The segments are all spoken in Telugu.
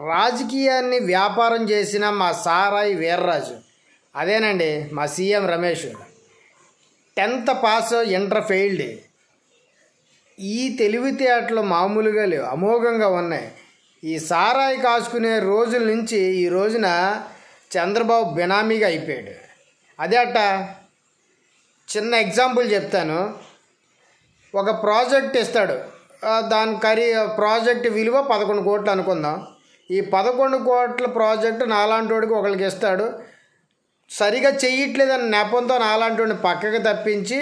రాజకీయాన్ని వ్యాపారం చేసిన మా సారాయి వీర్రాజు, అదేనండి మా CM Ramesh. 10th pass, inter failed. ఈ తెలివితేటలు మామూలుగా లేవు, అమోఘంగా ఉన్నాయి. ఈ సారాయి కాసుకునే రోజుల నుంచి ఈ రోజున చంద్రబాబు బినామీగా అయిపోయాడు. అదే అట్ట చిన్న ఎగ్జాంపుల్ చెప్తాను. ఒక ప్రాజెక్ట్ ఇస్తాడు, దాని ప్రాజెక్ట్ విలువ 11 కోట్లు అనుకుందాం. ఈ 11 కోట్ల ప్రాజెక్టు నాలాంటి వాడికి ఒకరికి ఇస్తాడు. సరిగా చెయ్యట్లేదని నెపంతో నాలాంటి వాడిని పక్కకి తప్పించి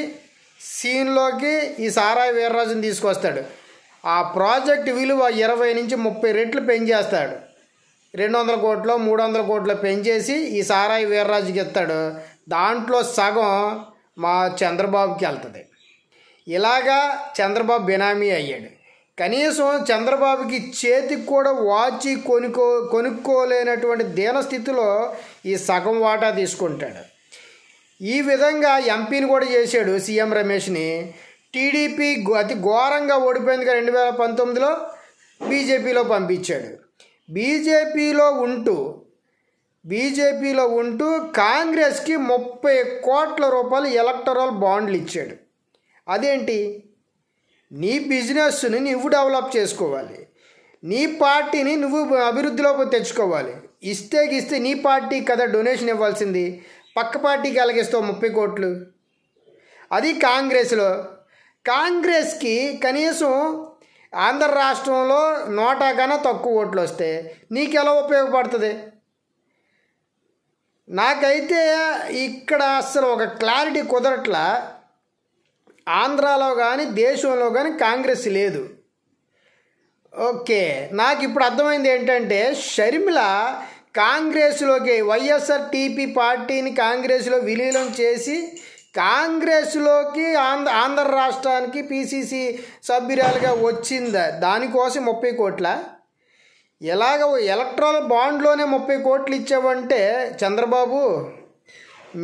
సీన్లోకి ఈ సారాయి వీర్రాజుని తీసుకొస్తాడు. ఆ ప్రాజెక్ట్ విలువ 20 నుంచి 30 రెట్లు పెంచేస్తాడు. 200 కోట్లు 300 కోట్లు పెంచేసి ఈ సారాయి వీర్రాజుకి ఇస్తాడు. దాంట్లో సగం మా చంద్రబాబుకి వెళ్తుంది. ఇలాగా చంద్రబాబు బినామీ అయ్యాడు. కనీసం చంద్రబాబుకి చేతికి కూడా వాచి కొనుక్కోలేనటువంటి దీనస్థితిలో ఈ సగం వాటా తీసుకుంటాడు. ఈ విధంగా ఎంపీని కూడా చేశాడు సీఎం రమేష్ని. టీడీపీ అతి ఘోరంగా ఓడిపోయిందిగా 2019లో బీజేపీలో పంపించాడు. బీజేపీలో ఉంటూ కాంగ్రెస్కి 30 కోట్ల రూపాయలు ఎలక్టరల్ బాండ్లు ఇచ్చాడు. అదేంటి? నీ బిజినెస్ని నువ్వు డెవలప్ చేసుకోవాలి, నీ పార్టీని నువ్వు అభివృద్ధిలోకి తెచ్చుకోవాలి. ఇస్తే నీ పార్టీకి కదా డొనేషన్ ఇవ్వాల్సింది, పక్క పార్టీకి ఎలాగిస్తావు 30 కోట్లు? అది కాంగ్రెస్కి కనీసం ఆంధ్ర రాష్ట్రంలో 100 కన్నా తక్కువ ఓట్లు వస్తే నీకెలా ఉపయోగపడుతుంది? నాకైతే ఇక్కడ అసలు ఒక క్లారిటీ కుదరట్లా. ఆంధ్రాలో కానీ దేశంలో కానీ కాంగ్రెస్ లేదు. ఓకే, నాకు ఇప్పుడు అర్థమైంది ఏంటంటే షర్మిల కాంగ్రెస్లోకి వైఎస్ఆర్టీపీ పార్టీని కాంగ్రెస్లో విలీనం చేసి కాంగ్రెస్లోకి ఆంధ్ర రాష్ట్రానికి పీసీసీ సభ్యురాలుగా వచ్చిందా? దానికోసం 30 కోట్ల ఎలాగ ఎలక్ట్రల్ బాండ్లోనే 30 కోట్లు ఇచ్చావంటే చంద్రబాబు,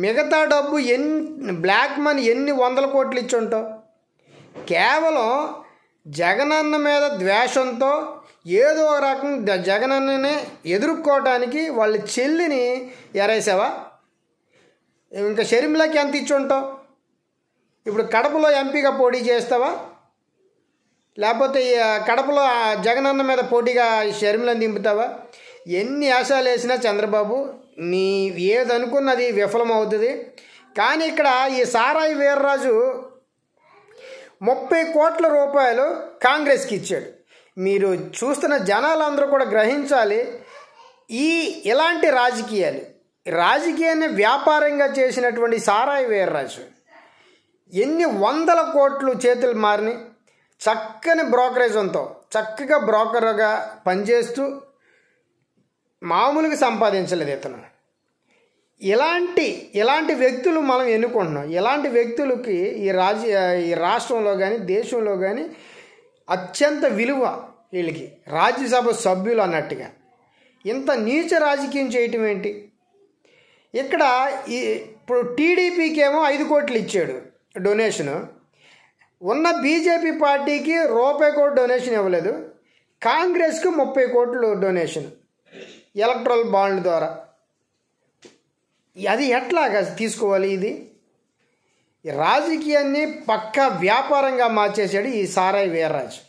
మిగతా డబ్బు బ్లాక్ మనీ ఎన్ని 100 కోట్లు ఇచ్చి ఉంటావు? కేవలం జగనన్న మీద ద్వేషంతో ఏదో ఒక రకం జగనన్ననే ఎదుర్కోవడానికి వాళ్ళ చెల్లిని ఎరేసావా? ఇంకా షర్మిలకి ఎంత ఇచ్చి ఉంటావు? ఇప్పుడు కడపలో ఎంపీగా పోటీ చేస్తావా? లేకపోతే కడపలో జగనన్న మీద పోటీగా షర్మిలను దింపుతావా? ఎన్ని ఆశాలు వేసినా చంద్రబాబు నీ ఏదనుకున్నది విఫలమవుతుంది. కానీ ఇక్కడ ఈ సారాయి వీర్రాజు 30 కోట్ల రూపాయలు కాంగ్రెస్కి ఇచ్చాడు. మీరు చూస్తున్న జనాలందరూ కూడా గ్రహించాలి. ఇలాంటి రాజకీయాన్ని వ్యాపారంగా చేసినటువంటి సారాయి వీర్రాజు ఎన్ని 100 కోట్లు చేతులు మారినాయి. చక్కని బ్రోకరేజ్తో చక్కగా బ్రోకర్గా పనిచేస్తూ మామూలుగా సంపాదించలేదు ఇతను. ఇలాంటి వ్యక్తులు మనం ఎన్నుకుంటున్నాం. ఇలాంటి వ్యక్తులకి ఈ రాష్ట్రంలో కానీ దేశంలో కానీ అత్యంత విలువ. వీళ్ళకి రాజ్యసభ సభ్యులు అన్నట్టుగా ఇంత నీచ రాజకీయం చేయటం ఏంటి? ఇక్కడ ఇప్పుడు టీడీపీకి ఏమో 5 కోట్లు ఇచ్చాడు డొనేషను. ఉన్న బీజేపీ పార్టీకి రూపాయి కూడా డొనేషన్ ఇవ్వలేదు. కాంగ్రెస్కి 30 కోట్లు డొనేషన్ ఎలక్ట్రల్ బాండ్ ద్వారా. అది ఎట్లాగా తీసుకోవాలి? ఇది రాజకీయాన్ని పక్కా వ్యాపారంగా మార్చేసాడు ఈ సారాయి వీర్రాజు.